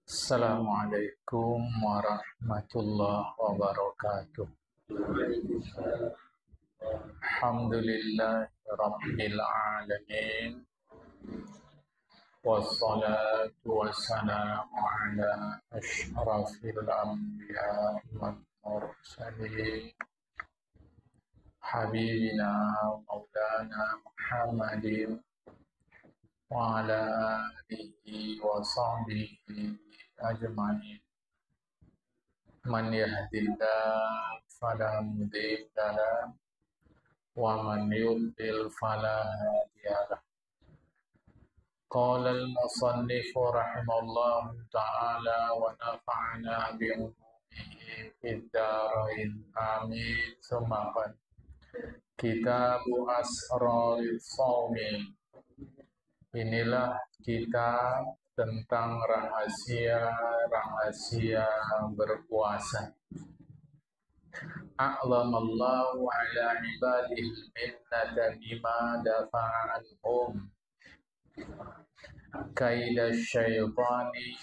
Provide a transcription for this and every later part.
Assalamualaikum warahmatullahi wabarakatuh. Alhamdulillah Rabbil alamin. Wassalatu wassalamu ala ashrafil anbiya wal mursalin. Habibina maulana Muhammadin wa ala alihi wa sahbihi ajma'in. Man yahdillah fala mudilla lahu wa man yudlil fala hadiya lahu. Qala al-musannif rahimahullahu ta'ala wa nafa'ana bi ulumihi fid dharain amin. Tsumma qala Kitabu Asrarul Shaumi. Inilah kitab tentang rahasia-rahasia berpuasa. A'lamallahu ala ibadihi minnata bima dafa'a anhum kaida syaitani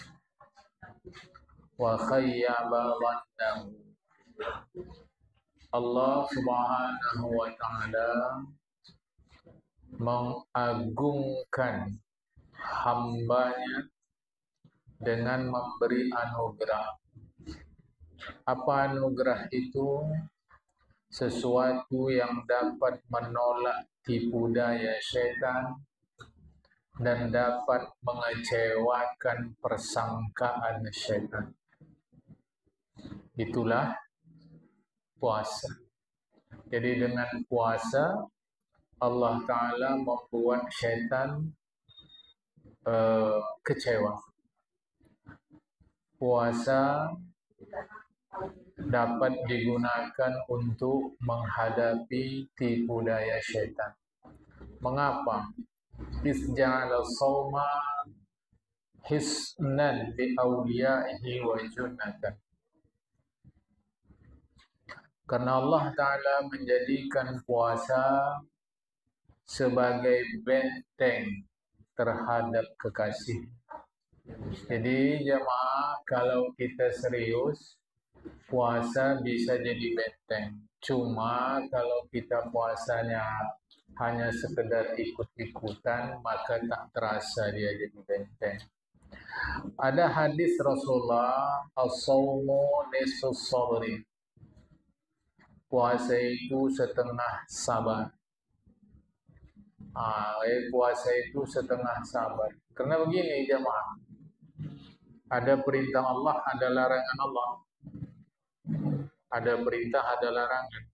wa khayyaba dhannahu. Allah Subhanahu wa ta'ala mengagungkan hambanya dengan memberi anugerah. Apa anugerah itu? Sesuatu yang dapat menolak tipu daya setan dan dapat mengecewakan persangkaan setan. Itulah puasa. Jadi dengan puasa Allah Ta'ala membuat setan kecewa. Puasa dapat digunakan untuk menghadapi tipu daya setan. Mengapa? Isja'ala sawma hisnan li awliyaihi wa junnatan. Karena Allah Ta'ala menjadikan puasa sebagai benteng terhadap kekasih. Jadi jemaah, kalau kita serius, puasa bisa jadi benteng. Cuma kalau kita puasanya hanya sekedar ikut-ikutan, maka tak terasa dia jadi benteng. Ada hadis Rasulullah, as-sawmu nisfus sabri. Puasa itu setengah sabar. Puasa itu setengah sabar. Karena begini jemaah, ada perintah Allah, ada larangan Allah. Ada perintah, ada larangan.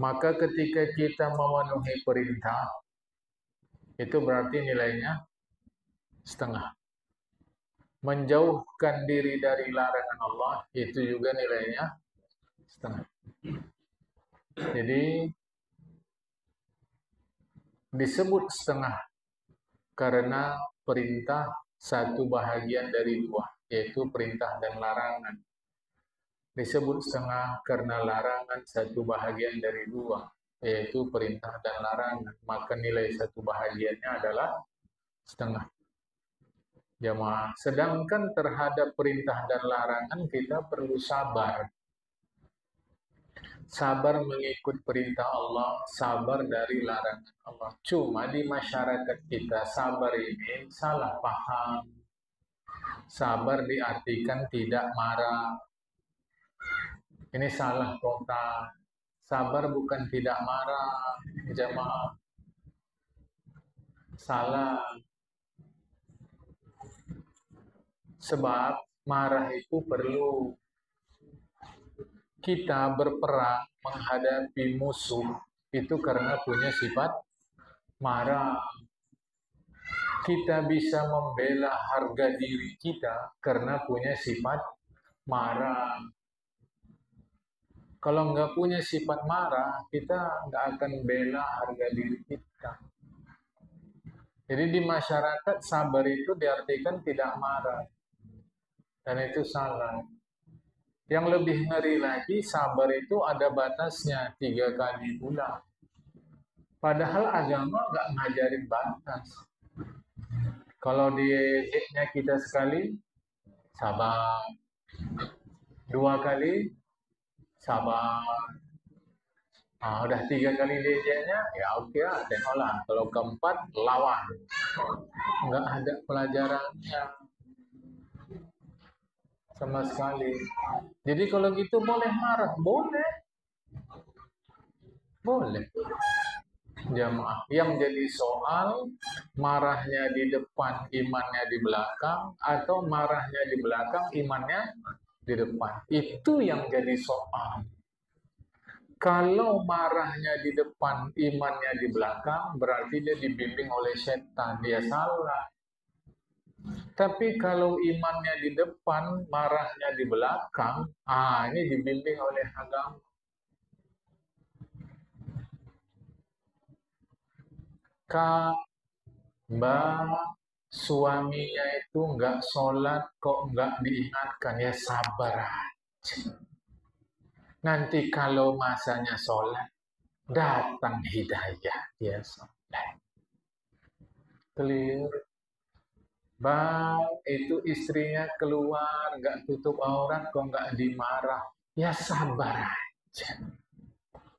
Maka ketika kita memenuhi perintah, itu berarti nilainya setengah. Menjauhkan diri dari larangan Allah, itu juga nilainya setengah. Jadi disebut setengah karena perintah satu bahagian dari dua, yaitu perintah dan larangan. Disebut setengah karena larangan satu bahagian dari dua, yaitu perintah dan larangan. Maka nilai satu bahagiannya adalah setengah. Jemaah, sedangkan terhadap perintah dan larangan kita perlu sabar. Sabar mengikut perintah Allah, sabar dari larangan Allah. Cuma di masyarakat kita sabar ini salah paham. Sabar diartikan tidak marah. Ini salah kota. Sabar bukan tidak marah, jemaah. Salah. Sebab marah itu perlu. Kita berperang menghadapi musuh itu karena punya sifat marah. Kita bisa membela harga diri kita karena punya sifat marah. Kalau nggak punya sifat marah, kita nggak akan bela harga diri kita. Jadi di masyarakat sabar itu diartikan tidak marah. Dan itu salah. Yang lebih ngeri lagi, sabar itu ada batasnya 3 kali ulang. Padahal agama nggak ngajarin batas. Kalau di hidnya kita sekali, sabar. 2 kali, sabar. Udah 3 kali DJ-nya, ya oke lah, tengoklah. Kalau keempat, lawan. Nggak ada pelajarannya sama sekali. Jadi kalau gitu boleh marah, boleh. Jamaah, yang jadi soal marahnya di depan, imannya di belakang, atau marahnya di belakang, imannya di depan. Itu yang jadi soal. Kalau marahnya di depan, imannya di belakang, berarti dia dibimbing oleh setan, dia salah. Tapi kalau imannya di depan, marahnya di belakang, ini dibimbing oleh agama. Mbak, suaminya itu nggak sholat kok nggak diingatkan, ya sabar aja. Nanti kalau masanya sholat, datang hidayah, ya sholat. Clear. Bang, itu istrinya keluar, nggak tutup aurat kok nggak dimarah, ya sabar aja.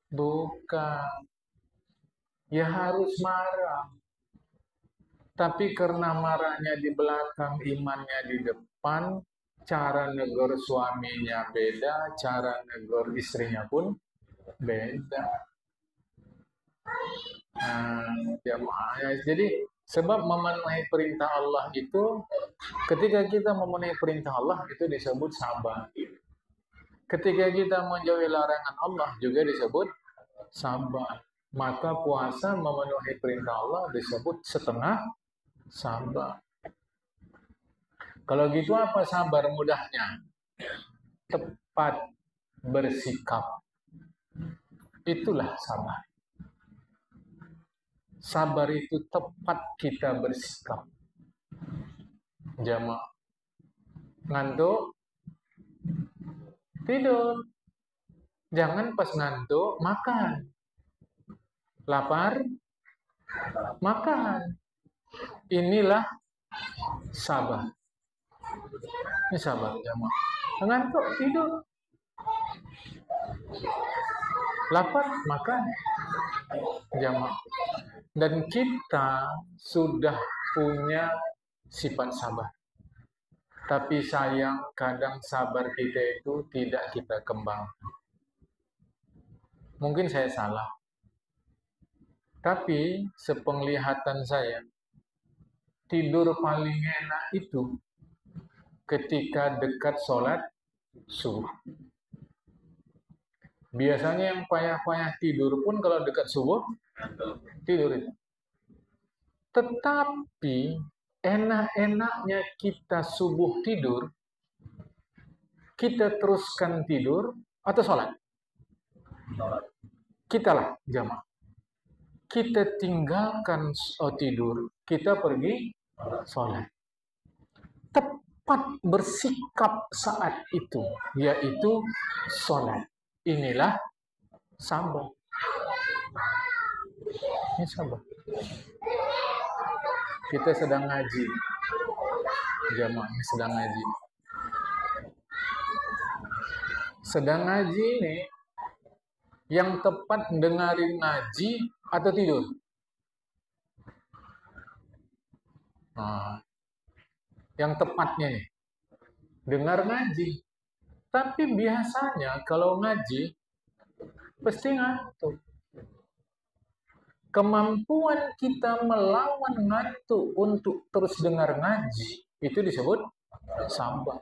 Bukan, ya harus marah. Tapi karena marahnya di belakang, imannya di depan, cara negur suaminya beda, cara negur istrinya pun beda. Jadi sebab memenuhi perintah Allah itu, ketika kita memenuhi perintah Allah itu disebut sabar. Ketika kita menjauhi larangan Allah juga disebut sabar. Maka puasa memenuhi perintah Allah disebut setengah sabar. Kalau gitu apa sabar mudahnya? Tepat bersikap. Itulah sabar. Sabar itu tepat kita bersikap. Jamaah. Ngantuk, tidur. Jangan pas ngantuk, makan. Lapar, makan. Inilah sabar. Ini sabar, jamaah. Ngantuk, tidur. Lapar, makan. Jamaah. Dan kita sudah punya sifat sabar. Tapi sayang, kadang sabar kita itu tidak kita kembangkan. Mungkin saya salah. Tapi sepenglihatan saya, tidur paling enak itu ketika dekat sholat subuh. Biasanya yang payah-payah tidur pun kalau dekat subuh, tidur itu. Tetapi enak-enaknya kita subuh tidur, kita teruskan tidur atau sholat? Kita lah jamaah. Kita tinggalkan tidur, kita pergi sholat. Tepat bersikap saat itu, yaitu sholat. Inilah sabar. Ini sabar. Kita sedang ngaji. Jamaah ini sedang ngaji. Sedang ngaji ini, yang tepat dengerin ngaji atau tidur? Yang tepatnya nih, dengar ngaji. Tapi biasanya kalau ngaji, pasti ngantuk. Kemampuan kita melawan ngantuk untuk terus dengar ngaji, itu disebut sabar.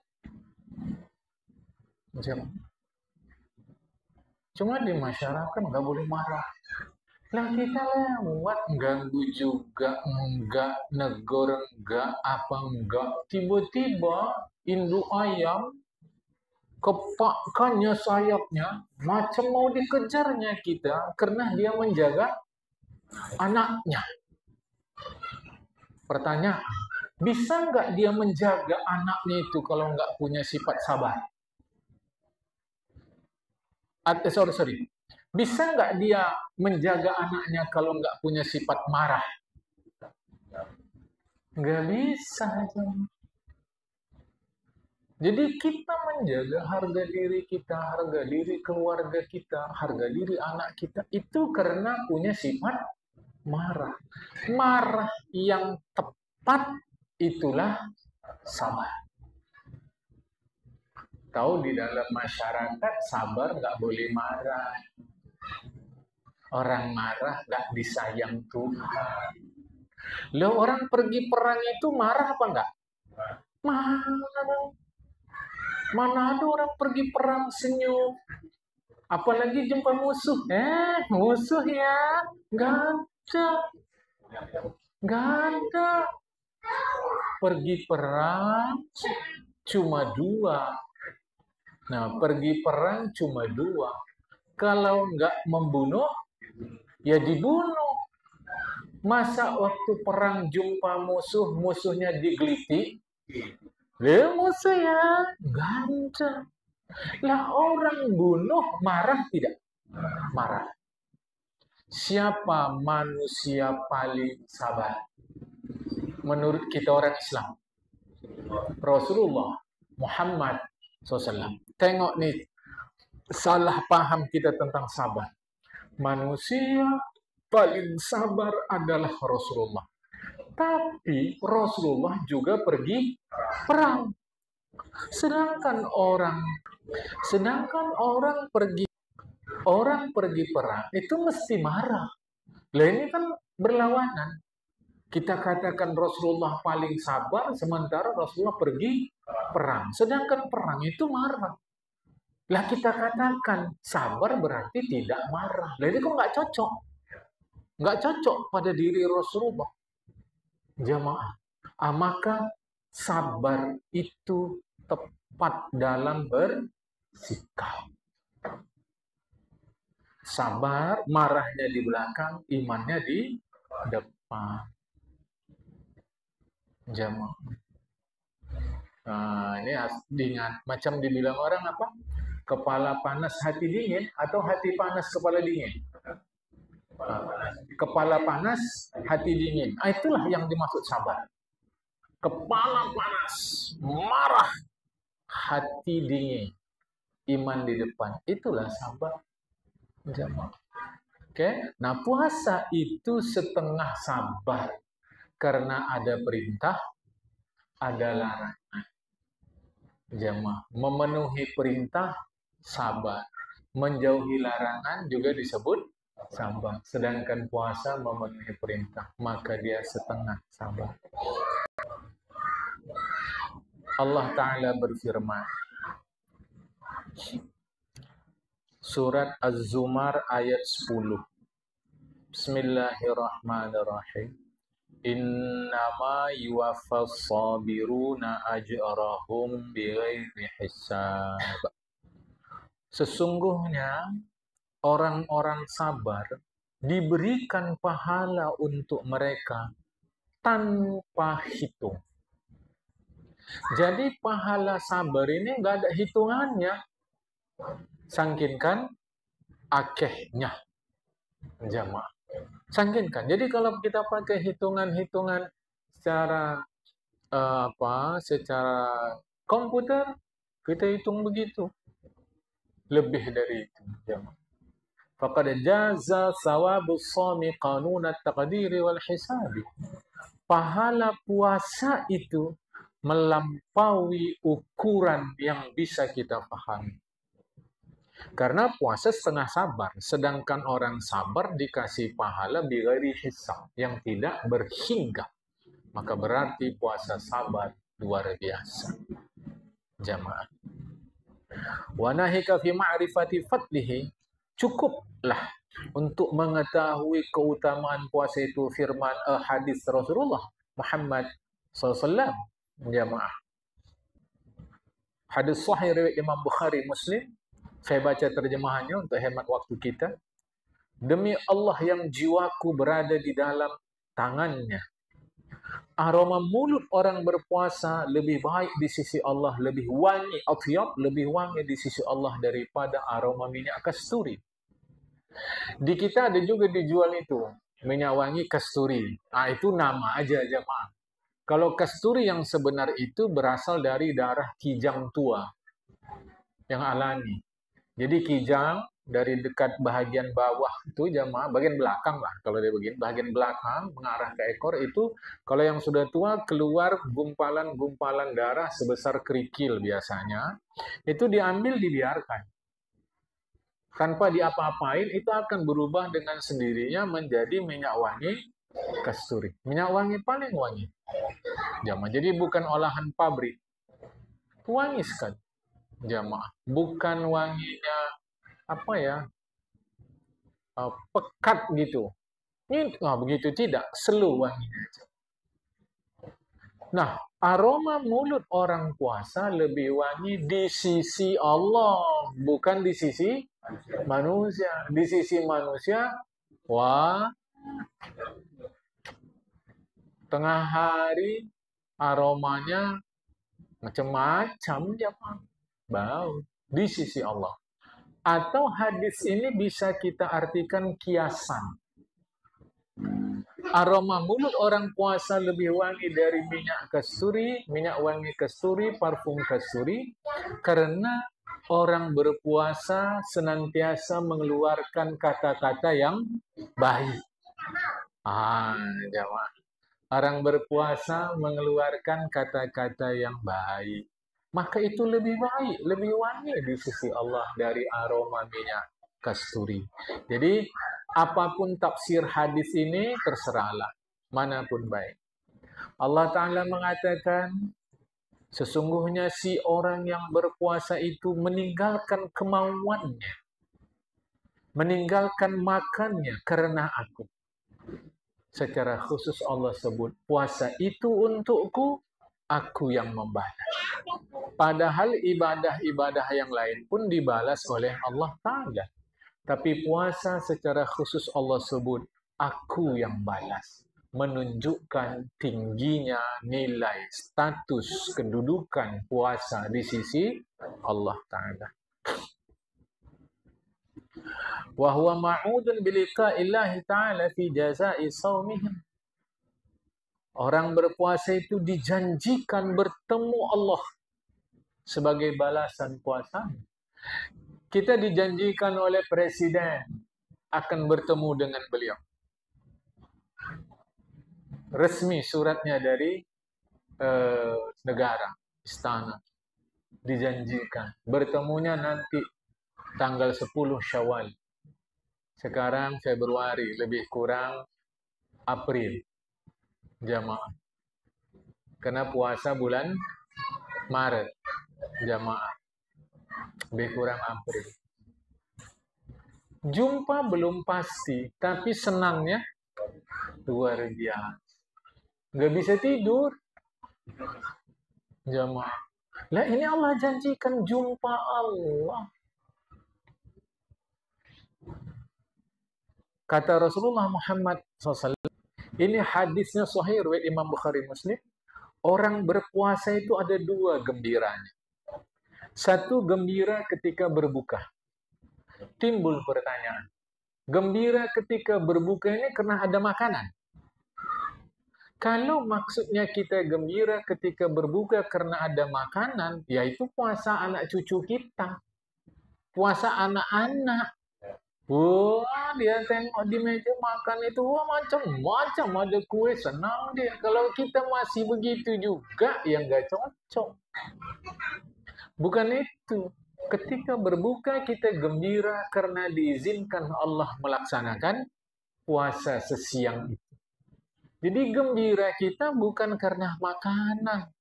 Cuma di masyarakat nggak boleh marah. Lah kita lewat, ganggu juga, enggak, negor enggak, apa enggak. Tiba-tiba induk ayam kepakkannya sayapnya, macam mau dikejarnya kita karena dia menjaga anaknya. Pertanyaan, bisa nggak dia menjaga anaknya itu kalau nggak punya sifat sabar? Sorry. Bisa nggak dia menjaga anaknya kalau nggak punya sifat marah? Nggak bisa. Jadi kita menjaga harga diri kita, harga diri keluarga kita, harga diri anak kita itu karena punya sifat marah. Marah yang tepat itulah sabar. Tahu di dalam masyarakat sabar nggak boleh marah. Orang marah nggak disayang Tuhan. Loh, orang pergi perang itu marah apa enggak? Marah. Mana ada orang pergi perang senyum? Apalagi jumpa musuh. Musuh ya? Nggak ada. Nggak ada. Pergi perang cuma dua. Nah, pergi perang cuma dua. Kalau nggak membunuh, ya dibunuh. Masa waktu perang jumpa musuh, musuhnya digeliti? Musuh ya? Nggak ada. Lah orang bunuh marah tidak? Marah. Siapa manusia paling sabar? Menurut kita orang Islam. Rasulullah Muhammad SAW. Tengok nih, salah paham kita tentang sabar. Manusia paling sabar adalah Rasulullah. Tapi Rasulullah juga pergi perang. Sedangkan orang pergi perang itu mesti marah. Lah ini kan berlawanan. Kita katakan Rasulullah paling sabar, sementara Rasulullah pergi perang. Sedangkan perang itu marah. Lah kita katakan sabar berarti tidak marah. Lah ini kok nggak cocok? Nggak cocok pada diri Rasulullah. Jamaah. Maka sabar itu tepat dalam bersikap. Sabar, marahnya di belakang, imannya di depan. Jamaah. Nah, ini diingat. Macam dibilang orang apa? Kepala panas hati dingin atau hati panas kepala dingin? Kepala panas hati dingin. Itulah yang dimaksud sabar. Kepala panas, marah, hati dingin, iman di depan. Itulah sabar. Jamaah. Oke. Nah, puasa itu setengah sabar. Karena ada perintah, ada larangan. Jamaah. Memenuhi perintah, sabar. Menjauhi larangan juga disebut sabar. Sedangkan puasa memenuhi perintah, maka dia setengah sabar. Allah Ta'ala berfirman. Surat Az-Zumar ayat 10. Bismillahirrahmanirrahim. Innama yuwaffas sabiruna ajrahum bighairi hisab. Sesungguhnya orang-orang sabar diberikan pahala untuk mereka tanpa hitung. Jadi pahala sabar ini nggak ada hitungannya. Sangkinkan akehnya. Jamaah. Sangkinkan. Jadi kalau kita pakai hitungan-hitungan secara secara komputer, kita hitung begitu. Lebih dari itu. Jamaah. Faqad jaza sawabus shami qanunat taqdiri wal hisabi. Pahala puasa itu melampaui ukuran yang bisa kita pahami. Karena puasa setengah sabar, sedangkan orang sabar dikasih pahala bighairi hisab, yang tidak berhingga. Maka berarti puasa sabar luar biasa. Jamaah. Wa nahika fi ma'rifati fadlihi, cukuplah untuk mengetahui keutamaan puasa itu firman hadis Rasulullah Muhammad SAW. Jamaah. Hadis sahih riwayat Imam Bukhari Muslim. Saya baca terjemahannya untuk hemat waktu kita. Demi Allah yang jiwaku berada di dalam tangannya. Aroma mulut orang berpuasa lebih baik di sisi Allah, lebih wangi, athyab, lebih wangi di sisi Allah daripada aroma minyak kasturi. Di kita ada juga dijual itu, minyak wangi kasturi. Itu nama aja, jemaah. Kalau kasturi yang sebenar itu berasal dari darah kijang tua yang alami. Jadi kijang dari dekat bagian bawah itu jamaah, bagian belakang lah kalau dia begini, bagian belakang mengarah ke ekor itu kalau yang sudah tua keluar gumpalan-gumpalan darah sebesar kerikil biasanya, itu diambil dibiarkan. Tanpa diapa-apain itu akan berubah dengan sendirinya menjadi minyak wangi kasturi. Minyak wangi paling wangi. Jamaah. Jadi bukan olahan pabrik. Wangi sekali. Jamaah. Bukan wanginya apa ya? Pekat gitu. Ini begitu tidak, slow wanginya. Nah, aroma mulut orang puasa lebih wangi di sisi Allah, bukan di sisi manusia. Di sisi manusia, wah, tengah hari aromanya macam-macam ya Pak. Bau di sisi Allah. Atau hadis ini bisa kita artikan kiasan. Aroma mulut orang puasa lebih wangi dari minyak kasturi, minyak wangi kasturi, parfum kasturi, karena orang berpuasa senantiasa mengeluarkan kata-kata yang baik. Jamaah. Orang berpuasa mengeluarkan kata-kata yang baik. Maka itu lebih baik, lebih wangi di sisi Allah dari aroma minyak kasturi. Jadi, apapun tafsir hadis ini, terserahlah. Manapun baik. Allah Ta'ala mengatakan, sesungguhnya si orang yang berpuasa itu meninggalkan kemauannya. Meninggalkan makannya karena aku. Secara khusus Allah sebut, puasa itu untukku, aku yang membalas. Padahal ibadah-ibadah yang lain pun dibalas oleh Allah Ta'ala. Tapi puasa secara khusus Allah sebut, aku yang balas. Menunjukkan tingginya nilai, status, kedudukan puasa di sisi Allah Ta'ala. Wa huwa ma'udun biliqa'illahi ta'ala fi jazai shaumihim. Orang berpuasa itu dijanjikan bertemu Allah sebagai balasan puasa. Kita dijanjikan oleh presiden akan bertemu dengan beliau. Resmi suratnya dari negara, istana. Dijanjikan. Bertemunya nanti tanggal 10 Syawal. Sekarang Februari, lebih kurang April. Jamaah. Karena puasa bulan Maret. Jamaah. Lebih kurang April. Jumpa belum pasti, tapi senangnya luar biasa. Nggak bisa tidur. Jamaah. Lah ini Allah janjikan jumpa Allah. Kata Rasulullah Muhammad SAW, ini hadisnya sahih riwayat Imam Bukhari Muslim. Orang berpuasa itu ada dua gembiranya. Satu gembira ketika berbuka. Timbul pertanyaan. Gembira ketika berbuka ini karena ada makanan. Kalau maksudnya kita gembira ketika berbuka karena ada makanan, yaitu puasa anak cucu kita. Puasa anak-anak. Wah, dia tengok di meja makan itu, wah macam-macam ada kue, senang dia. Kalau kita masih begitu juga, ya nggak cocok. Bukan itu. Ketika berbuka kita gembira karena diizinkan Allah melaksanakan puasa sesiang itu. Jadi gembira kita bukan karena makanan,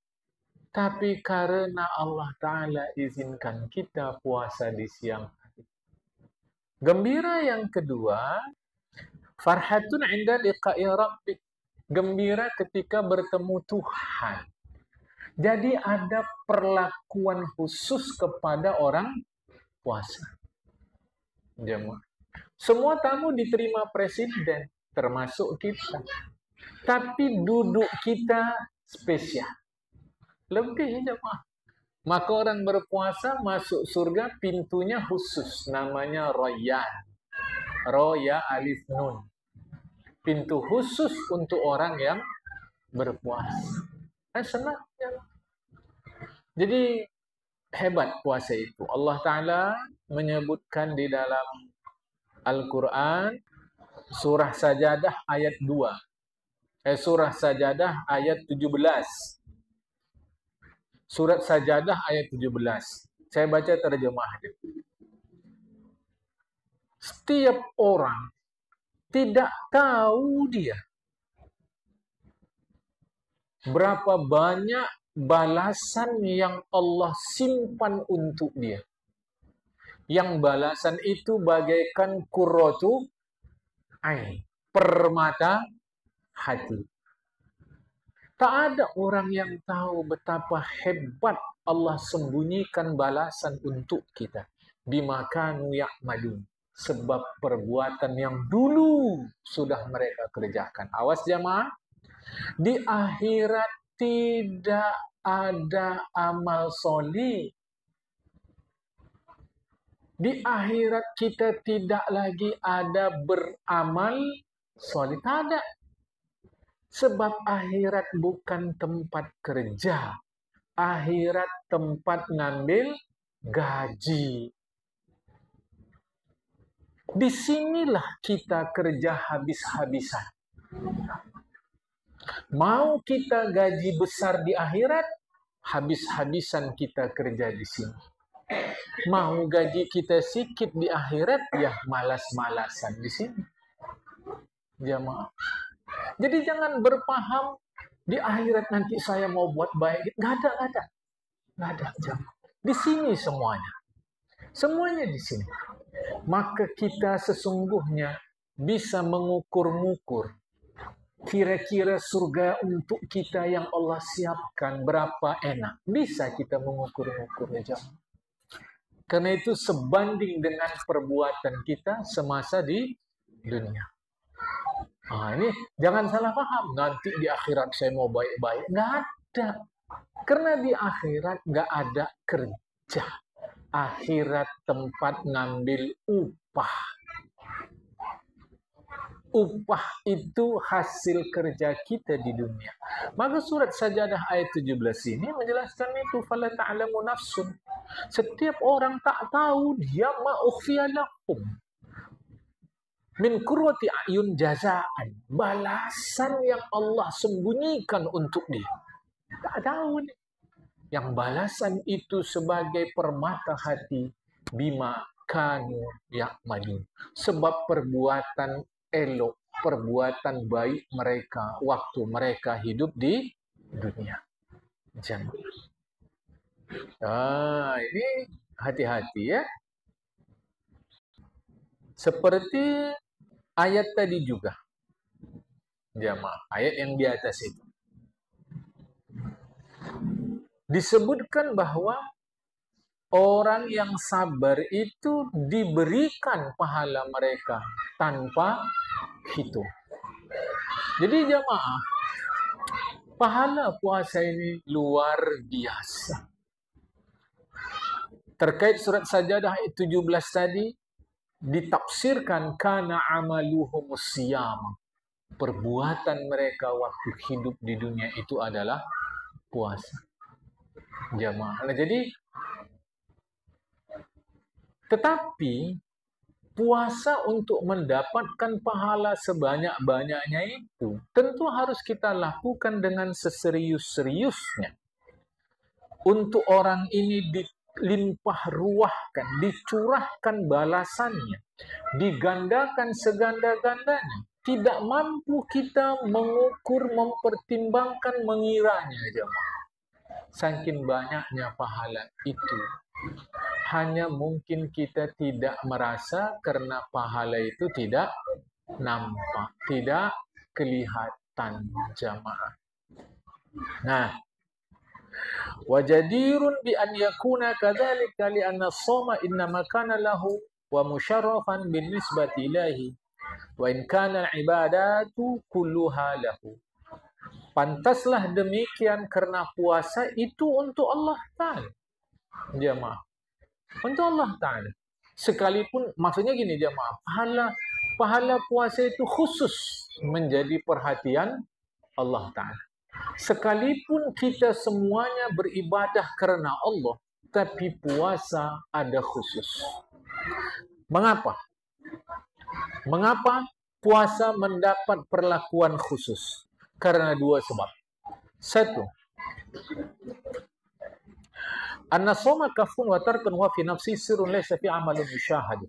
tapi karena Allah Ta'ala izinkan kita puasa di siang. Gembira yang kedua, farhatun 'inda liqa'i rabbik. Gembira ketika bertemu Tuhan. Jadi ada perlakuan khusus kepada orang puasa. Jemaah. Semua tamu diterima presiden, termasuk kita. Tapi duduk kita spesial. Lebih jemaah. Maka orang berpuasa masuk surga pintunya khusus. Namanya Royan. Roya alif nun. Pintu khusus untuk orang yang berpuasa. Senang. Jadi hebat puasa itu. Allah Ta'ala menyebutkan di dalam Al-Quran surah Sajadah ayat 2. Surah Sajadah ayat 17. Surat Sajadah ayat 17. Saya baca terjemahnya. Setiap orang tidak tahu dia berapa banyak balasan yang Allah simpan untuk dia. Yang balasan itu bagaikan qurratu ain, permata hati. Tak ada orang yang tahu betapa hebat Allah sembunyikan balasan untuk kita. Bima kanu ya'malun. Sebab perbuatan yang dulu sudah mereka kerjakan. Awas jamaah. Di akhirat tidak ada amal solih. Di akhirat kita tidak lagi ada beramal solih. Tak ada. Sebab akhirat bukan tempat kerja. Akhirat tempat ngambil gaji. Disinilah kita kerja habis-habisan. Mau kita gaji besar di akhirat, habis-habisan kita kerja di sini. Mau gaji kita sedikit di akhirat, ya malas-malasan di sini. Jamaah. Jadi jangan berpaham di akhirat nanti saya mau buat baik. Nggak ada. Nggak ada, jamaah. Di sini semuanya. Semuanya di sini. Maka kita sesungguhnya bisa mengukur-ngukur kira-kira surga untuk kita yang Allah siapkan berapa enak. Bisa kita mengukur-ngukur aja. Karena itu sebanding dengan perbuatan kita semasa di dunia. Ini jangan salah paham. Nanti di akhirat saya mau baik-baik. Nggak ada. Karena di akhirat nggak ada kerja. Akhirat tempat ngambil upah. Upah itu hasil kerja kita di dunia. Maka surat Sajadah ayat 17 ini menjelaskan itu. Fala ta'lamu nafsun. Setiap orang tak tahu dia ma ukhfiya lahum min qurrati a'yun jazaan. Balasan yang Allah sembunyikan untuk dia. Tak tahu nih. Yang balasan itu sebagai permata hati. Bima kanu ya'malun. Sebab perbuatan elok, perbuatan baik mereka waktu mereka hidup di dunia. Jangan. Ini hati-hati ya. Seperti ayat tadi juga. Jamaah, ayat yang di atas itu. Disebutkan bahwa orang yang sabar itu diberikan pahala mereka tanpa hitung. Jadi jamaah, pahala puasa ini luar biasa. Terkait surat Sajadah ayat 17 tadi, ditafsirkan kana amaluhumus siyam. Perbuatan mereka waktu hidup di dunia itu adalah puasa. Jamaah. Nah, jadi tetapi puasa untuk mendapatkan pahala sebanyak-banyaknya itu tentu harus kita lakukan dengan seserius-seriusnya. Untuk orang ini dilimpah ruahkan, dicurahkan balasannya, digandakan seganda-gandanya. Tidak mampu kita mengukur, mempertimbangkan, mengiranya, jemaah. Saking banyaknya pahala itu. Hanya mungkin kita tidak merasa karena pahala itu tidak nampak, tidak kelihatan, jamaah. Nah, wajadirun bi an yakuna kadzalika li anna as-shawma innama kana lahu wa musharrafan bin nisbati ilahi wa in kana al-ibadatu kulluha lahu. Pantaslah demikian karena puasa itu untuk Allah Ta'ala. Jamaah. Untuk Allah Ta'ala. Sekalipun, maksudnya gini jamaah, pahala puasa itu khusus menjadi perhatian Allah Ta'ala. Sekalipun kita semuanya beribadah karena Allah, tapi puasa ada khusus. Mengapa? Mengapa puasa mendapat perlakuan khusus? Karena dua sebab. Satu, anna shoma kafun wa tarkun wa fi nafsi sirrun laysa fi amalin musyahad.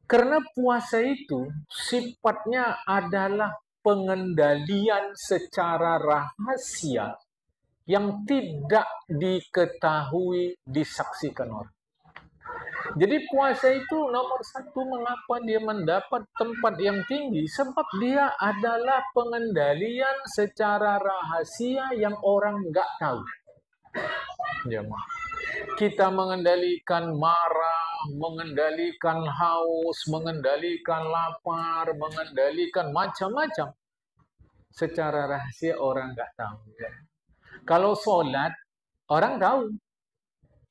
Karena puasa itu sifatnya adalah pengendalian secara rahasia yang tidak diketahui, disaksikan orang. Jadi puasa itu nomor satu, mengapa dia mendapat tempat yang tinggi? Sebab dia adalah pengendalian secara rahasia yang orang nggak tahu. Jemaah, kita mengendalikan marah, mengendalikan haus, mengendalikan lapar, mengendalikan macam-macam. Secara rahasia orang nggak tahu. Kalau sholat, orang tahu.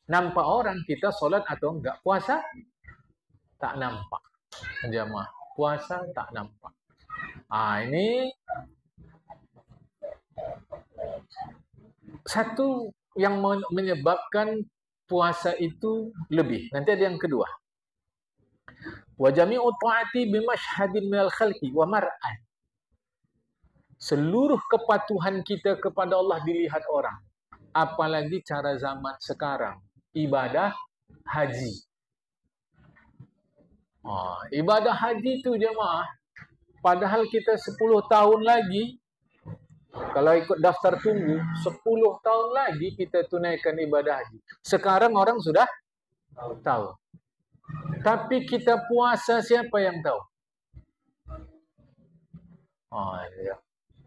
Nampak orang kita sholat atau enggak. Puasa tak nampak. Jemaah, puasa tak nampak. Ini satu yang menyebabkan puasa itu lebih. Nanti ada yang kedua. Wa jami'u ta'ati bimashhadin minal khalqi wa mar'an. Seluruh kepatuhan kita kepada Allah dilihat orang. Apalagi cara zaman sekarang. Ibadah haji. Ibadah haji itu jemaah. Padahal kita 10 tahun lagi, kalau ikut daftar tunggu, 10 tahun lagi kita tunaikan ibadah haji. Sekarang orang sudah tahu. Tapi kita puasa, siapa yang tahu?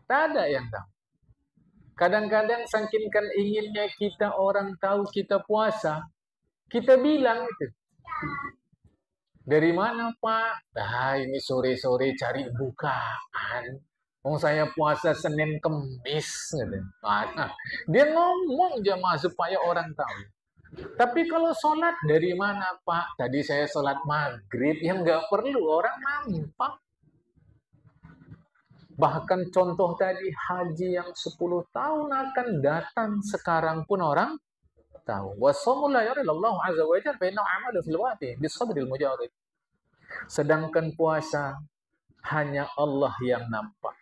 Tak ada yang tahu. Kadang-kadang saking inginnya kita orang tahu kita puasa, kita bilang itu. Dari mana Pak? Ini sore-sore cari bukaan. Saya puasa Senin Kemis. Dia ngomong jemaah supaya orang tahu. Tapi kalau sholat dari mana Pak? Tadi saya sholat maghrib, yang nggak perlu orang nampak. Bahkan contoh tadi haji yang 10 tahun akan datang, sekarang pun orang tahu. Wassaumul la yarillahu azza wa jalla fa innahu amalu fil waqti bisabril mujarrid. Sedangkan puasa hanya Allah yang nampak.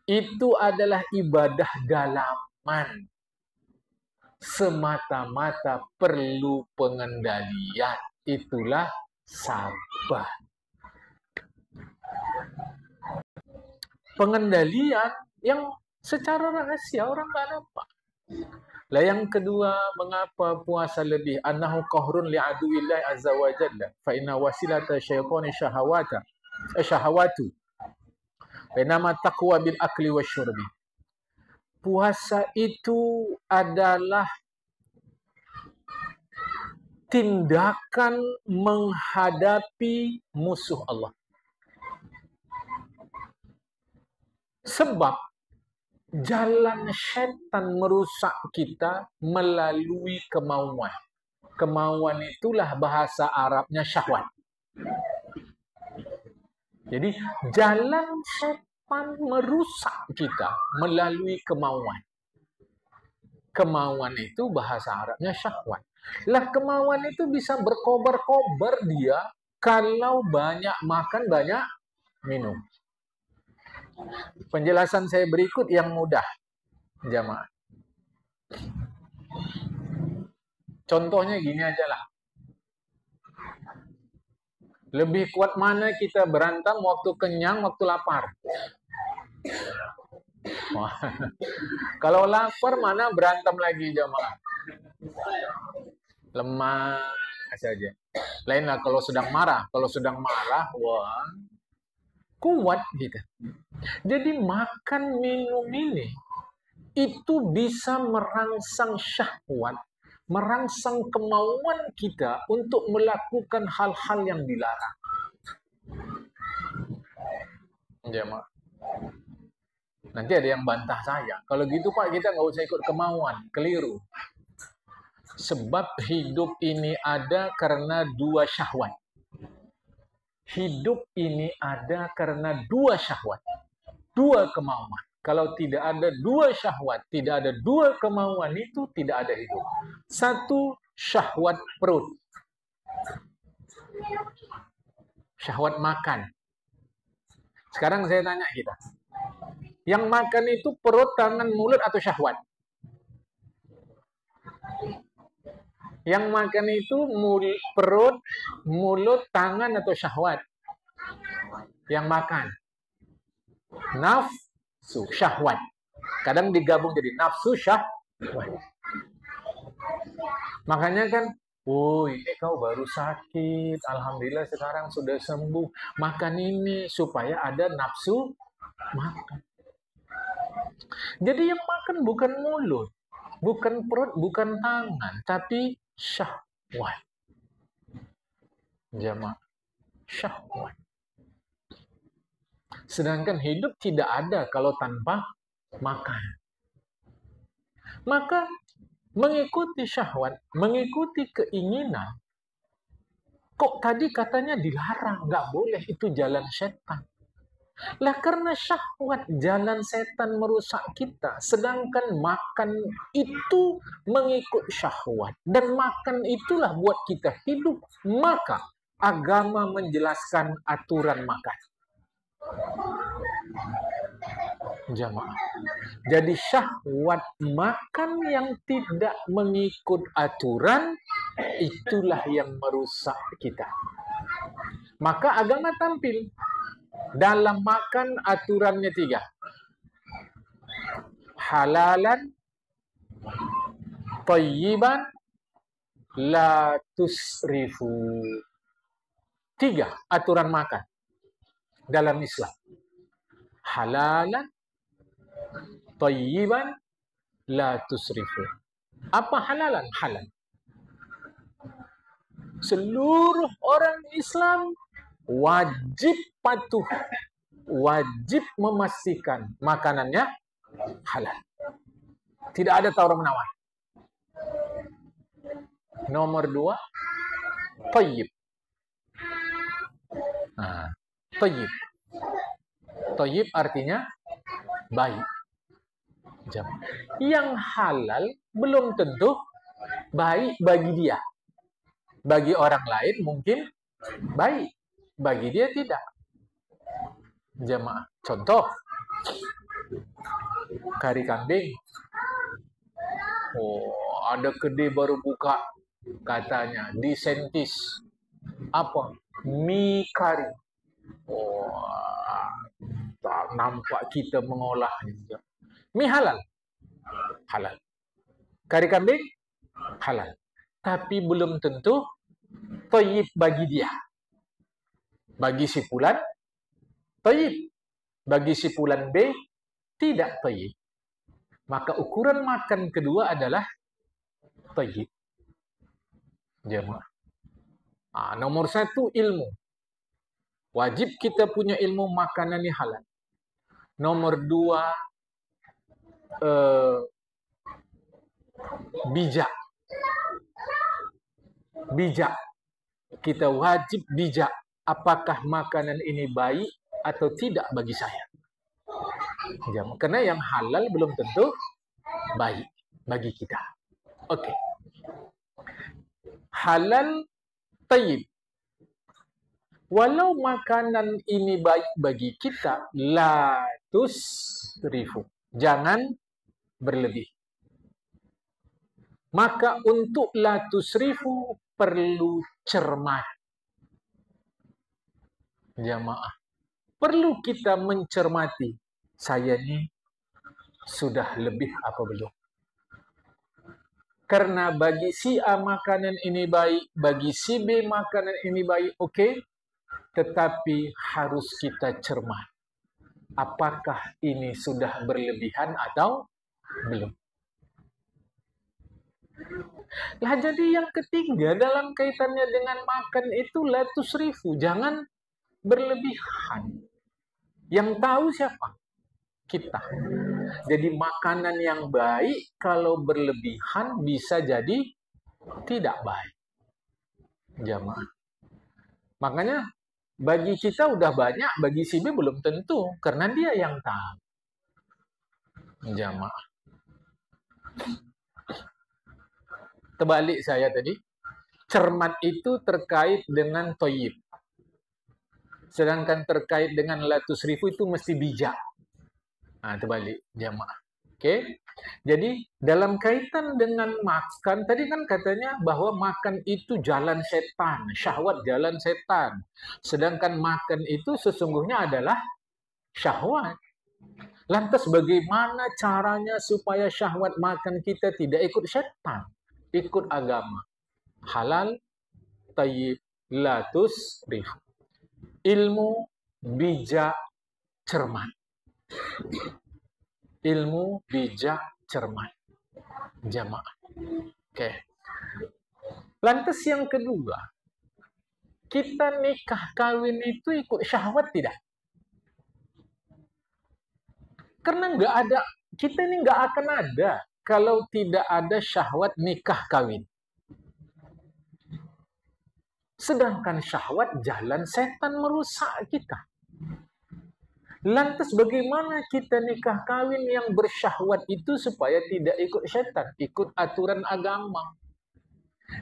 Itu adalah ibadah dalaman. Semata-mata perlu pengendalian. Itulah sabar. Pengendalian yang secara rahasia orang nggak nampak. Lah yang kedua, mengapa puasa lebih? Annahu qahrun li'aduwillahi azza wa jalla fa inna wasilata syaitani syahawatu bainama taqwa bil akli wasyurbi. Puasa itu adalah tindakan menghadapi musuh Allah. Sebab jalan syaitan merusak kita melalui kemauan. Kemauan itulah bahasa Arabnya syahwat. Jadi jalan syaitan merusak kita melalui kemauan. Kemauan itu bahasa Arabnya syahwat. Lah kemauan itu bisa berkobar-kobar dia kalau banyak makan, banyak minum. Penjelasan saya berikut yang mudah, jamaah. Contohnya gini aja lah. Lebih kuat mana kita berantem waktu kenyang, waktu lapar? Kalau lapar mana berantem lagi, jamaah? Lemah saja. Lainlah kalau sedang marah. Kalau sedang marah, wah, kuat kita. Jadi makan minum ini itu bisa merangsang syahwat, merangsang kemauan kita untuk melakukan hal-hal yang dilarang. Jemaah. Nanti ada yang bantah saya. Kalau gitu Pak, kita nggak usah ikut kemauan. Keliru. Sebab hidup ini ada karena dua syahwat. Hidup ini ada karena dua syahwat. Dua kemauan. Kalau tidak ada dua syahwat, tidak ada dua kemauan, itu tidak ada hidup. Satu, syahwat perut. Syahwat makan. Sekarang saya tanya kita. Yang makan itu perut, tangan, mulut, atau syahwat? Yang makan itu perut, mulut, tangan, atau syahwat? Yang makan. Nafsu, syahwat. Kadang digabung jadi nafsu, syahwat. Makanya kan, oh ini kau baru sakit, alhamdulillah sekarang sudah sembuh. Makan ini supaya ada nafsu makan. Jadi yang makan bukan mulut, bukan perut, bukan tangan, tapi syahwat. Jamaah, syahwat. Sedangkan hidup tidak ada kalau tanpa makan. Maka mengikuti syahwat, mengikuti keinginan, kok tadi katanya dilarang, nggak boleh, itu jalan setan. Lah karena syahwat, jalan setan merusak kita, sedangkan makan itu mengikut syahwat, dan makan itulah buat kita hidup, maka agama menjelaskan aturan makan. Jamaah. Jadi syahwat makan yang tidak mengikut aturan, itulah yang merusak kita. Maka agama tampil. Dalam makan aturannya 3. Halalan, thayyiban, la tusrifu. 3 aturan makan dalam Islam. Halalan, thayyiban, la tusrifu. Apa halalan? Halal. Seluruh orang Islam wajib patuh, wajib memastikan makanannya halal. Tidak ada tawar-menawar. Nomor 2, thayyib. Thayyib. Thayyib artinya baik. Yang halal belum tentu baik bagi dia. Bagi orang lain mungkin baik, bagi dia tidak. Jamaah, contoh kari kambing. Oh, ada kedai baru buka, katanya di Sentis. Apa? Mie kari. Oh, tak nampak kita mengolahnya. Mie halal. Halal. Kari kambing halal. Tapi belum tentu thayyib bagi dia. Bagi si fulan thayyib. Bagi si fulan B tidak thayyib. Maka ukuran makan kedua adalah thayyib. Jemaah. Nomor 1 ilmu. Wajib kita punya ilmu makanan yang halal. Nomor 2 bijak. Bijak. Kita wajib bijak. Apakah makanan ini baik atau tidak bagi saya? Karena yang halal belum tentu baik bagi kita. Oke. Halal thayyib. Walau makanan ini baik bagi kita, la tusrifu. Jangan berlebih. Maka untuk la tusrifu perlu cermat. Jamaah. Perlu kita mencermati. Saya ini sudah lebih apa belum? Karena bagi si A makanan ini baik, bagi si B makanan ini baik, oke. Tetapi harus kita cermat. Apakah ini sudah berlebihan atau belum? Lah jadi yang ketiga dalam kaitannya dengan makan itu la tusrifu, jangan berlebihan. Yang tahu siapa? Kita. Jadi makanan yang baik kalau berlebihan bisa jadi tidak baik. Jamaah. Makanya bagi kita udah banyak, bagi si B belum tentu karena dia yang tahu. jamaah. Terbalik saya tadi. Cermat itu terkait dengan toyib. Sedangkan terkait dengan la tusrifu itu mesti bijak. Nah, terbalik jamaah. Oke. Jadi dalam kaitan dengan makan, tadi kan katanya bahwa makan itu jalan setan, syahwat jalan setan. Sedangkan makan itu sesungguhnya adalah syahwat. Lantas bagaimana caranya supaya syahwat makan kita tidak ikut setan, ikut agama? Halal, tayyib, la tusrif. Ilmu, bijak, cermat. Ilmu, bijak, cermat. Jamaah. Oke. Lantas yang kedua, kita nikah kawin itu ikut syahwat tidak? Karena nggak ada, kita ini nggak akan ada kalau tidak ada syahwat nikah kawin. Sedangkan syahwat jalan setan merusak kita. Lantas bagaimana kita nikah kawin yang bersyahwat itu supaya tidak ikut setan, ikut aturan agama?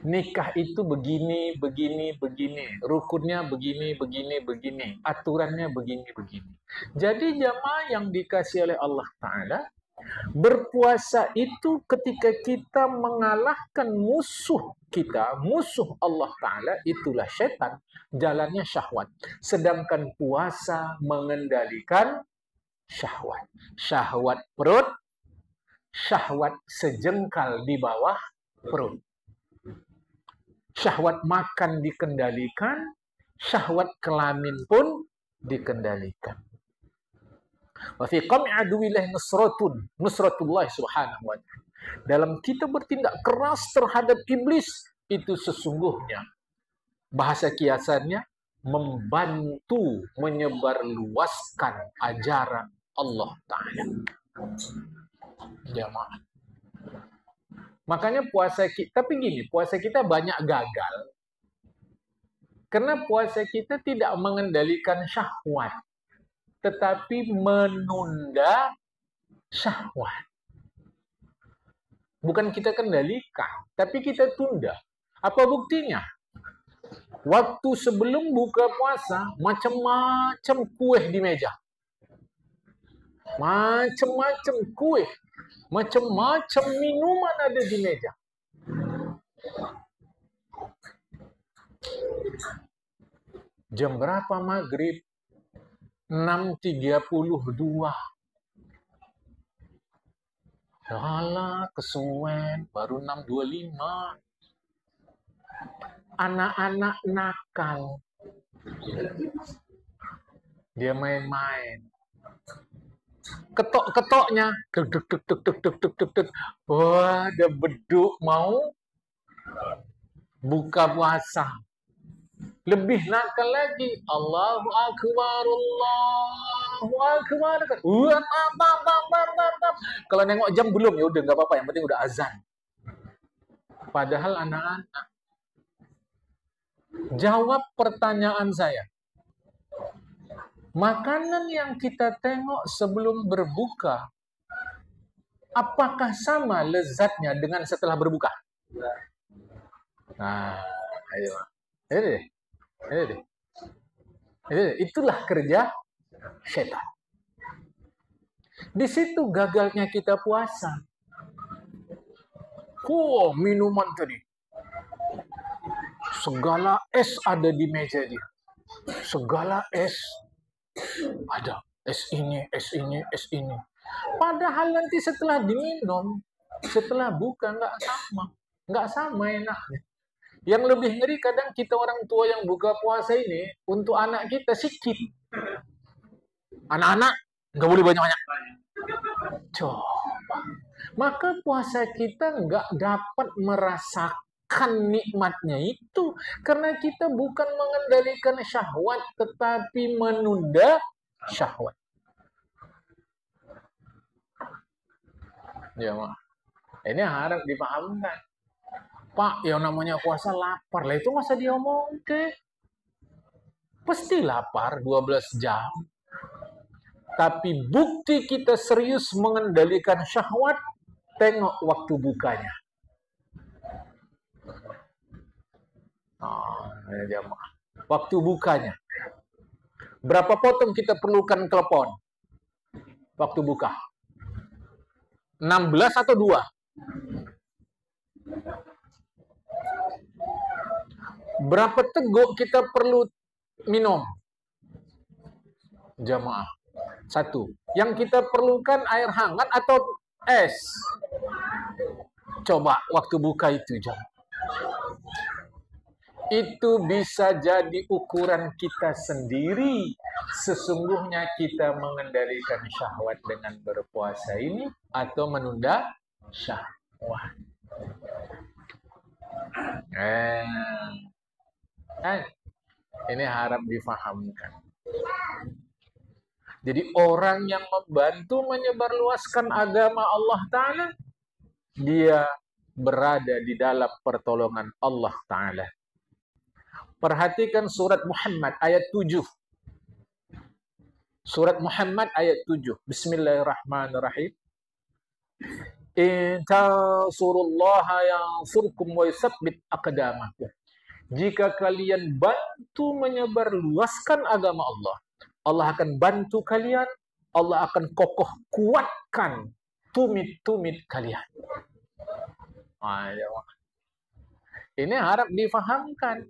Nikah itu begini, begini, begini. Rukunnya begini, begini, begini. Aturannya begini, begini. Jadi jamaah yang dikasih oleh Allah Ta'ala, berpuasa itu ketika kita mengalahkan musuh kita, musuh Allah Ta'ala, itulah setan, jalannya syahwat. Sedangkan puasa mengendalikan syahwat. Syahwat perut, syahwat sejengkal di bawah perut. Syahwat makan dikendalikan, syahwat kelamin pun dikendalikan. Wa fi qam'i aduwillah nusratullah subhanahu wa ta'ala. Dalam kita bertindak keras terhadap iblis, itu sesungguhnya bahasa kiasannya membantu menyebarluaskan ajaran Allah Ta'ala. Jamaah. Makanya puasa kita, tapi gini, puasa kita banyak gagal. Karena puasa kita tidak mengendalikan syahwat, tetapi menunda syahwat. Bukan kita kendalikan, tapi kita tunda. Apa buktinya? Waktu sebelum buka puasa, macam-macam kue di meja. Macam-macam kue. Macam-macam minuman ada di meja. Jam berapa maghrib? 6.32. Alah, kesuwen, baru 6.25. Anak-anak nakal. Dia main-main. Ketok-ketoknya. Wah, ada beduk mau buka puasa. Lebih nakal lagi. Allahu Akbar, Allahu Akbar. Kalau nengok jam belum, ya udah nggak apa-apa. Yang penting udah azan. Padahal anak-anak. Jawab pertanyaan saya. Makanan yang kita tengok sebelum berbuka, apakah sama lezatnya dengan setelah berbuka? Nah, ayo. Ini. Itulah kerja setan. Di situ gagalnya kita puasa. Minuman tadi. Segala es ada di meja dia. Segala es ada. Es ini, es ini, es ini. Padahal nanti setelah diminum, setelah buka nggak sama enaknya. Yang lebih ngeri kadang kita orang tua yang buka puasa ini untuk anak kita sikit. Anak-anak nggak boleh banyak-banyak. Coba. Maka puasa kita nggak dapat merasakan nikmatnya itu karena kita bukan mengendalikan syahwat tetapi menunda syahwat. Ya, Mak. Ini harap dipahamkan. Pak, yang namanya puasa lapar. Lah itu masa diomong ke? Pasti lapar 12 jam. Tapi bukti kita serius mengendalikan syahwat, tengok waktu bukanya. Jamaah. Waktu bukanya. Berapa potong kita perlukan telepon? Waktu buka. 16 atau 2? Berapa teguk kita perlu minum? Jamaah. 1. Yang kita perlukan air hangat atau es? Coba waktu buka itu, jamaah. Itu bisa jadi ukuran kita sendiri. Sesungguhnya kita mengendalikan syahwat dengan berpuasa ini atau menunda syahwat. Ini harap difahamkan. Jadi orang yang membantu menyebarluaskan agama Allah Ta'ala, dia berada di dalam pertolongan Allah Ta'ala. Perhatikan surat Muhammad ayat 7. Surat Muhammad ayat 7. Bismillahirrahmanirrahim. In tansurullaha yansurkum wa yusabbit aqdamakum. Jika kalian bantu menyebarluaskan agama Allah, Allah akan bantu kalian, Allah akan kokoh kuatkan tumit-tumit kalian. Ini harap difahamkan.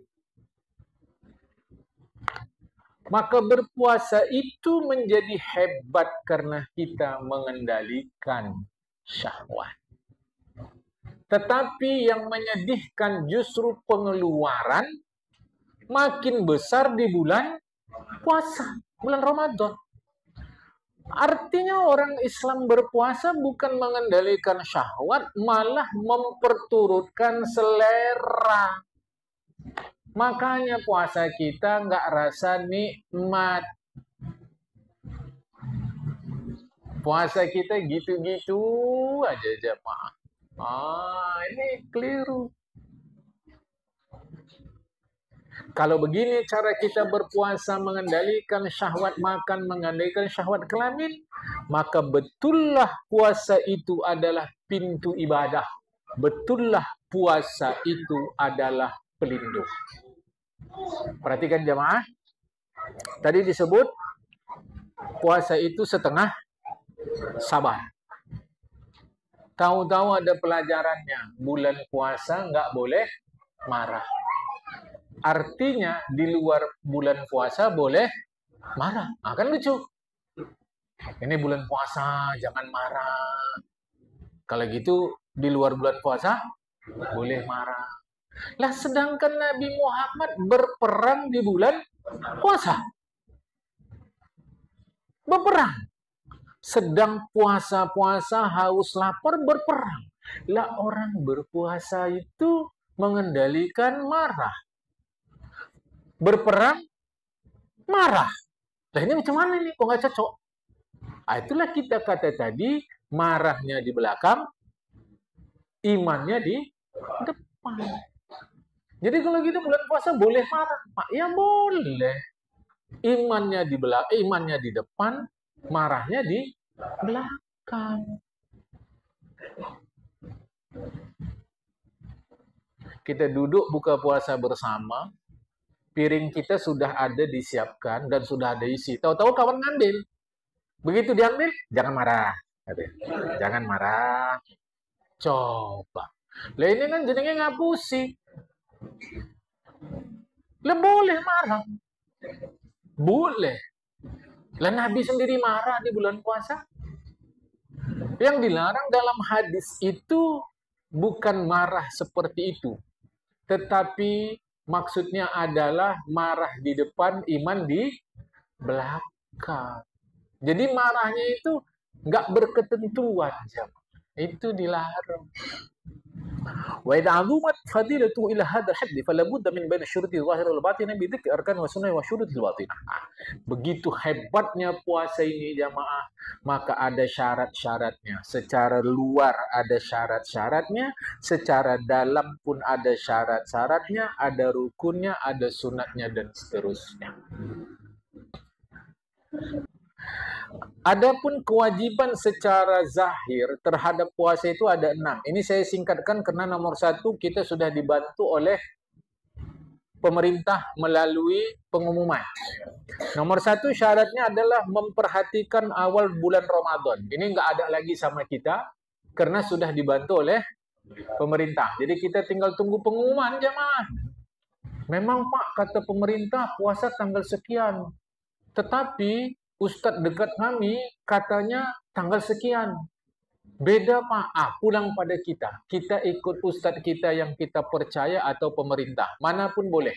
Maka berpuasa itu menjadi hebat karena kita mengendalikan syahwat. Tetapi yang menyedihkan justru pengeluaran makin besar di bulan puasa, bulan Ramadan. Artinya orang Islam berpuasa bukan mengendalikan syahwat, malah memperturutkan selera. Makanya puasa kita nggak rasa nikmat. Puasa kita gitu-gitu aja, jemaah. Ini keliru. Kalau begini cara kita berpuasa mengendalikan syahwat makan, mengendalikan syahwat kelamin, maka betullah puasa itu adalah pintu ibadah. Betullah puasa itu adalah pelindung. Perhatikan jemaah. Tadi disebut puasa itu setengah sabar. Tahu-tahu ada pelajarannya. Bulan puasa nggak boleh marah. Artinya di luar bulan puasa boleh marah. Kan lucu. Ini bulan puasa, jangan marah. Kalau gitu di luar bulan puasa boleh marah. Lah sedangkan Nabi Muhammad berperang di bulan puasa. Berperang. Sedang puasa-puasa, haus lapar, berperang. Lah orang berpuasa itu mengendalikan marah. Berperang, marah. Lah ini macam mana nih? Kok nggak cocok? Itulah kita kata tadi, marahnya di belakang, imannya di depan. Jadi kalau gitu bulan puasa boleh marah, Pak? Ya boleh. Imannya di belakang, imannya di depan, marahnya di belakang. Kita duduk buka puasa bersama, piring kita sudah ada disiapkan dan sudah ada isi. Tahu-tahu kawan ngambil. Begitu diambil, jangan marah. Jangan marah. Coba. Lah ini kan jadinya ngapusi. Lah boleh marah. Boleh. Lah Nabi sendiri marah di bulan puasa. Yang dilarang dalam hadis itu bukan marah seperti itu. Tetapi maksudnya adalah marah di depan, iman di belakang. Jadi marahnya itu nggak berketentuan. Itu dilarang. Wa idza 'azumat fadilatu ila hadzal hadd fala budda min bain asyuruti zahir wal batin bi dzikri arkan wa sunnah wa syurutil batinah. Begitu hebatnya puasa ini jamaah, maka ada syarat-syaratnya. Secara luar ada syarat-syaratnya, secara dalam pun ada syarat-syaratnya, ada rukunnya, ada sunatnya dan seterusnya. Adapun kewajiban secara zahir terhadap puasa itu ada 6. Ini saya singkatkan karena nomor 1 kita sudah dibantu oleh pemerintah melalui pengumuman. Nomor 1 syaratnya adalah memperhatikan awal bulan Ramadan. Ini nggak ada lagi sama kita karena sudah dibantu oleh pemerintah. Jadi kita tinggal tunggu pengumuman jemaah. Memang Pak, kata pemerintah puasa tanggal sekian. Tetapi Ustadz dekat kami katanya tanggal sekian. Beda Pak, pulang pada kita. Kita ikut Ustadz kita yang kita percaya atau pemerintah. Manapun boleh.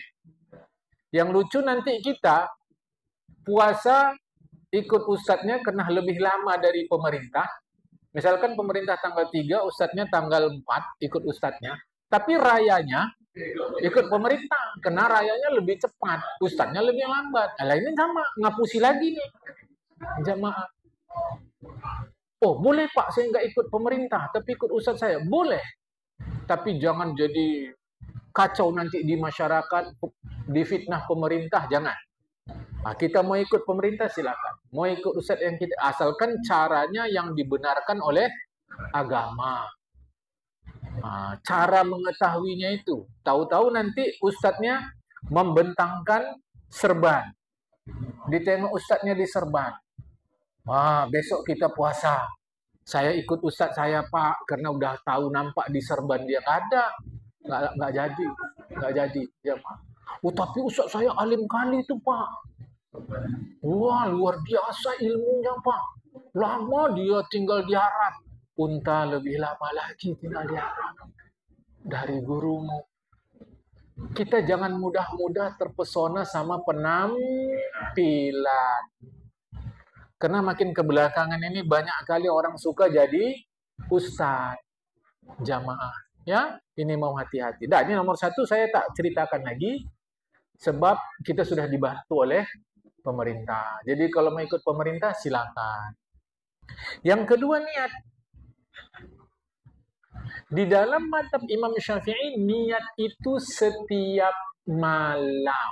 Yang lucu nanti kita puasa ikut Ustadznya kena lebih lama dari pemerintah. Misalkan pemerintah tanggal 3, Ustadznya tanggal 4, ikut Ustadznya. Tapi rayanya ikut pemerintah, kena rayanya lebih cepat, Ustadznya lebih lambat. Nah, ini sama, ngapusi lagi nih jamaah. Oh boleh Pak, saya nggak ikut pemerintah, tapi ikut Ustadz saya. Boleh, tapi jangan jadi kacau nanti di masyarakat, difitnah pemerintah, jangan. Nah, kita mau ikut pemerintah silakan, mau ikut Ustadz yang kita, asalkan caranya yang dibenarkan oleh agama. Nah, cara mengetahuinya itu, tahu-tahu nanti ustadznya membentangkan serban, ditengok ustadznya di serban. Wah, besok kita puasa. Saya ikut ustadz saya Pak, karena udah tahu nampak di serban dia ada, nggak jadi ya Pak. Oh tapi ustadz saya alim kali itu Pak. Wah luar biasa ilmunya Pak. Lama dia tinggal di Arab. Unta lebih lama lagi tinggal di Arab dari gurumu. Kita jangan mudah-mudah terpesona sama penampilan. Karena makin kebelakangan ini banyak kali orang suka jadi ustadz jamaah. Ya, ini mau hati-hati. Nah, ini nomor 1 saya tak ceritakan lagi sebab kita sudah dibantu oleh pemerintah. Jadi kalau mau ikut pemerintah silakan. Yang kedua niat. Di dalam mazhab Imam Syafi'i, niat itu setiap malam.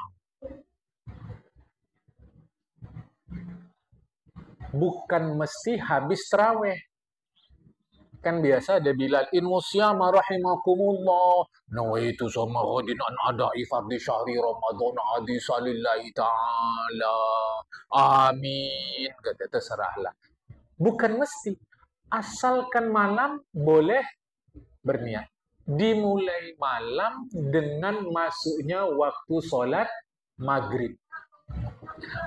Bukan mesti habis tarawih. Kan biasa ada Bilal, in wasyama rahimakumullah, nawaitu sama ghadin an ada'i fardhi syahri Ramadan hadisa lillahi ta'ala. Amin. Kata terserahlah. Bukan mesti. Asalkan malam boleh berniat. Dimulai malam dengan masuknya waktu sholat maghrib.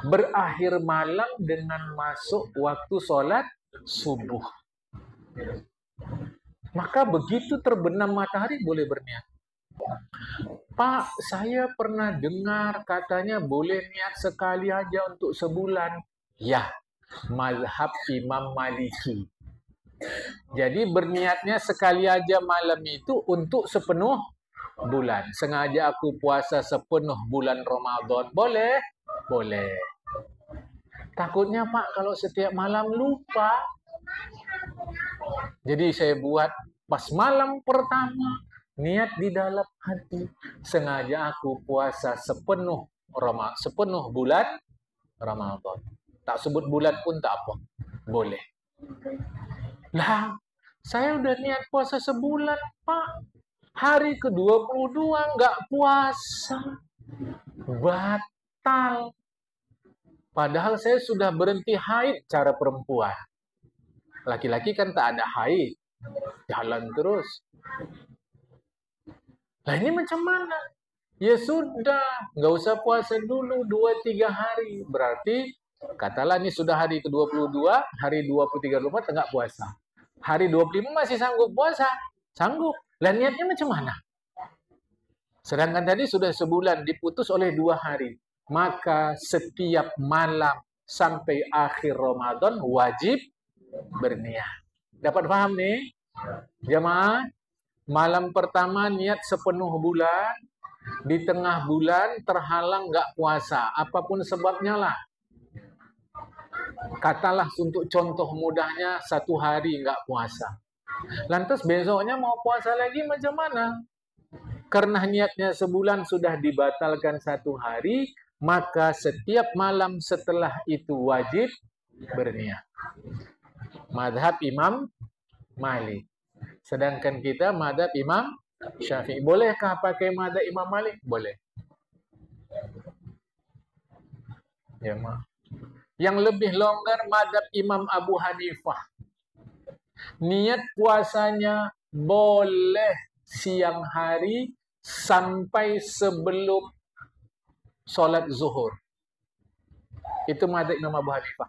Berakhir malam dengan masuk waktu sholat subuh. Maka begitu terbenam matahari boleh berniat. Pak, saya pernah dengar katanya boleh niat sekali aja untuk sebulan. Ya, mazhab Imam Maliki. Jadi berniatnya sekali aja malam itu untuk sepenuh bulan. Sengaja aku puasa sepenuh bulan Ramadan. Boleh? Boleh. Takutnya Pak kalau setiap malam lupa. Jadi saya buat pas malam pertama, niat di dalam hati. Sengaja aku puasa sepenuh bulan Ramadan. Tak sebut bulan pun tak apa. Boleh. Lah, saya udah niat puasa sebulan, Pak. Hari ke-22 nggak puasa. Batal. Padahal saya sudah berhenti haid cara perempuan. Laki-laki kan tak ada haid. Jalan terus. Nah ini macam mana? Ya sudah, nggak usah puasa dulu 2-3 hari. Berarti, katalah ini sudah hari ke-22, hari 23-24 nggak puasa. Hari 25 masih sanggup puasa. Sanggup. Lah niatnya macam mana? Sedangkan tadi sudah sebulan diputus oleh 2 hari. Maka setiap malam sampai akhir Ramadan wajib berniat. Dapat paham nih? Jemaah, malam pertama niat sepenuh bulan, di tengah bulan terhalang nggak puasa. Apapun sebabnya lah. Katalah untuk contoh mudahnya 1 hari nggak puasa. Lantas besoknya mau puasa lagi macam mana? Karena niatnya sebulan sudah dibatalkan 1 hari, maka setiap malam setelah itu wajib berniat. Madhab Imam Malik. Sedangkan kita madhab Imam Syafi'i. Bolehkah pakai madhab Imam Malik? Boleh. Ya, yang lebih longgar madhab Imam Abu Hanifah. Niat puasanya boleh siang hari sampai sebelum sholat zuhur. Itu madhab Imam Abu Hanifah.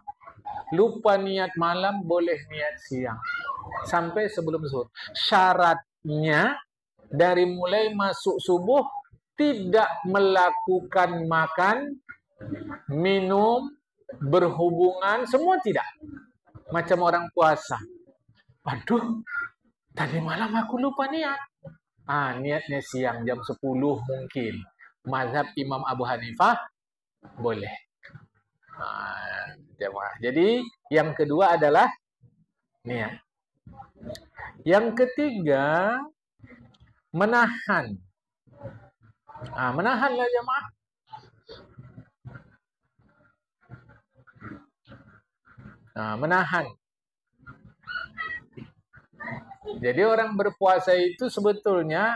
Lupa niat malam, boleh niat siang sampai sebelum zuhur. Syaratnya dari mulai masuk subuh tidak melakukan makan, minum, berhubungan, semua tidak. Macam orang puasa. Aduh, tadi malam aku lupa niat. Niatnya siang jam 10 mungkin. Mazhab Imam Abu Hanifah boleh. Jadi yang kedua adalah niat. Yang ketiga, menahan. Menahanlah jemaah. Menahan. Jadi orang berpuasa itu sebetulnya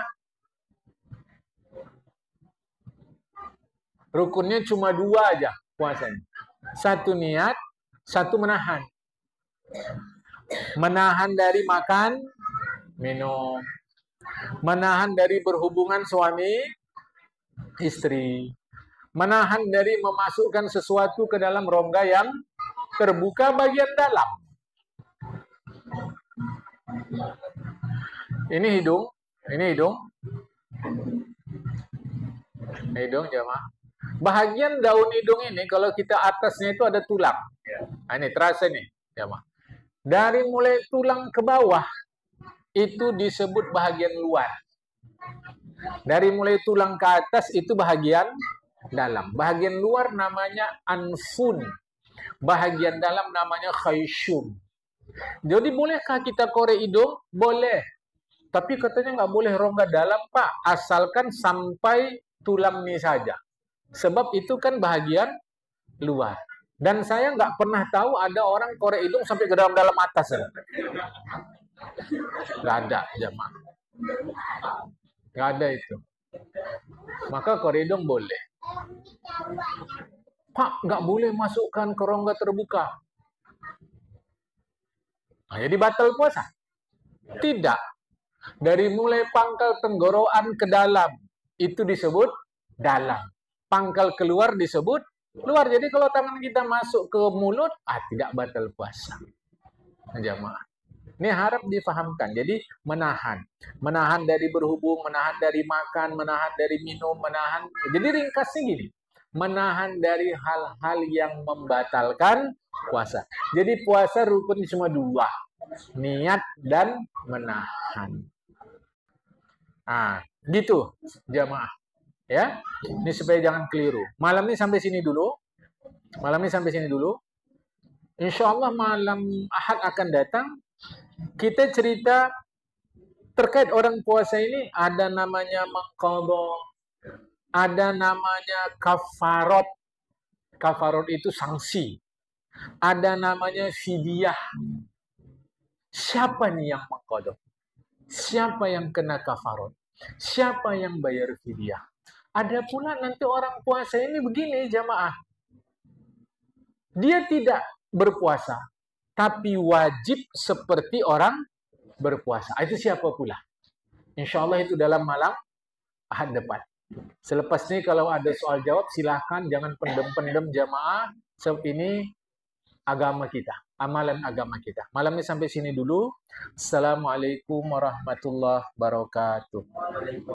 rukunnya cuma 2 aja puasanya. Satu niat, satu menahan. Menahan dari makan, minum. Menahan dari berhubungan suami, istri. Menahan dari memasukkan sesuatu ke dalam rongga yang terbuka bagian dalam. Ini hidung, hidung jemaah. Bahagian daun hidung ini kalau kita atasnya itu ada tulang. Ini terasa nih, jemaah. Dari mulai tulang ke bawah itu disebut bahagian luar. Dari mulai tulang ke atas itu bahagian dalam. Bahagian luar namanya anfun. Bahagian dalam namanya khayshum. Jadi bolehkah kita korek hidung? Boleh. Tapi katanya nggak boleh rongga dalam, Pak. Asalkan sampai tulang ini saja. Sebab itu kan bahagian luar. Dan saya nggak pernah tahu ada orang korek hidung sampai ke dalam atas. Nggak ada, jemaah. Nggak ada itu. Maka korek hidung boleh. Pak, nggak boleh masukkan ke rongga terbuka. Jadi batal puasa? Tidak. Dari mulai pangkal tenggorokan ke dalam, itu disebut dalam. Pangkal keluar disebut luar. Jadi kalau tangan kita masuk ke mulut, tidak batal puasa. Jamaah. Ini harap difahamkan. Jadi menahan. Menahan dari berhubung, menahan dari makan, menahan dari minum, menahan. Jadi ringkasnya gini. Menahan dari hal-hal yang membatalkan puasa. Jadi puasa rukun cuma 2. Niat dan menahan. Gitu jamaah. Ya. Ini supaya jangan keliru. Malam ini sampai sini dulu. Insya Allah malam Ahad akan datang. Kita cerita terkait orang puasa ini. Ada namanya maqadha. Ada namanya kafarot. Kafarot itu sanksi. Ada namanya fidyah. Siapa nih yang maqadha? Siapa yang kena kafarot? Siapa yang bayar fidyah? Ada pula nanti orang puasa ini begini jamaah. Dia tidak berpuasa, tapi wajib seperti orang berpuasa. Itu siapa pula? Insya Allah itu dalam malam Ahad depan. Selepas ini kalau ada soal jawab silahkan, jangan pendem-pendem jamaah. Sebab ini agama kita, amalan agama kita. Malam ini sampai sini dulu. Assalamualaikum warahmatullahi wabarakatuh.